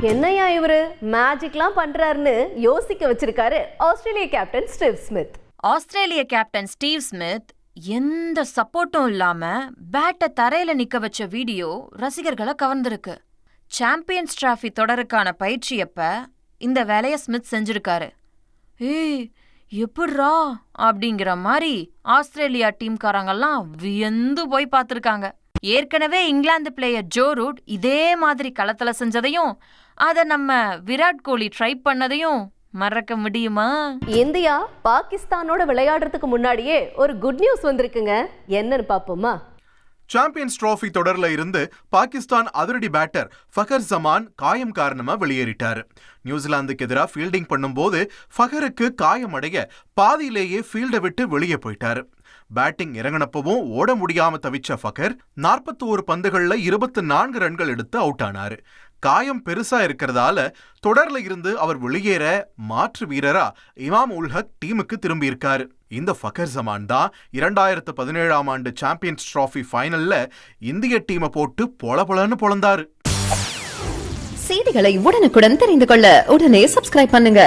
என்னையா இவரு மேஜிக்லாம் பண்றாருன்னு யோசிக்க வச்சிருக்காரு ஆஸ்திரேலிய கேப்டன் ஸ்டீவ் ஸ்மித். ஆஸ்திரேலிய கேப்டன் ஸ்டீவ் ஸ்மித் எந்த சப்போர்ட்டும் இல்லாம பேட்டை தரையில நிக்க வச்ச வீடியோ ரசிகர்களை கவர்ந்திருக்கு. சாம்பியன்ஸ் டிராஃபி தொடருக்கான பயிற்சியப்ப இந்த வேலைய ஸ்மித் செஞ்சிருக்காரு. ஏய் எப்பட்றா அப்படிங்கிற மாதிரி ஆஸ்திரேலியா டீம்காரங்கெல்லாம் வியந்து போய் பார்த்திருக்காங்க. ஏற்கனவே இங்கிலாந்து பிளேயர் ஜோ ரூட் இதே மாதிரி களத்துல செஞ்சதையும் அத நம்ம விராட் கோலி ட்ரை பண்ணதையும் மறக்க முடியுமா? இந்தியா பாகிஸ்தானோட விளையாடுறதுக்கு முன்னாடியே ஒரு குட் நியூஸ் வந்திருக்குங்க. என்னன்னு பாப்போமா? சாம்பியன்ஸ் டிராஃபி தொடர்ல இருந்து பாகிஸ்தான் அதிரடி பேட்டர் ஃபகர் ஜமான் காயம் காரணமா வெளியேறிட்டாரு. நியூசிலாந்துக்கு எதிராக ஃபீல்டிங் பண்ணும்போது ஃபகருக்கு காயம் அடைய பாதியிலேயே ஃபீல்டை விட்டு வெளியே போயிட்டாரு. பேட்டிங் இறங்கினப்பவும் ஓட முடியாம தவிச்ச ஃபகர் 41 பந்துகள்ல 24 ரன்கள் எடுத்து அவுட் ஆனாரு. காயம் பெருசா இருக்கிறதால தொடர்ல இருந்து அவர் வெளியேற மாற்று வீரரா இமாம் உல் ஹக் டீமுக்கு திரும்பி இருக்காரு. இந்த ஃபகர் ஜமான் தான் 2017ஆம் ஆண்டு சாம்பியன்ஸ் டிராஃபி ஃபைனல்ல இந்திய டீமை போட்டு பொலபொலன்னு பொளந்தாரு. செய்திகளை உடனுக்குடன் தெரிந்து கொள்ள உடனே சப்ஸ்கிரைப் பண்ணுங்க.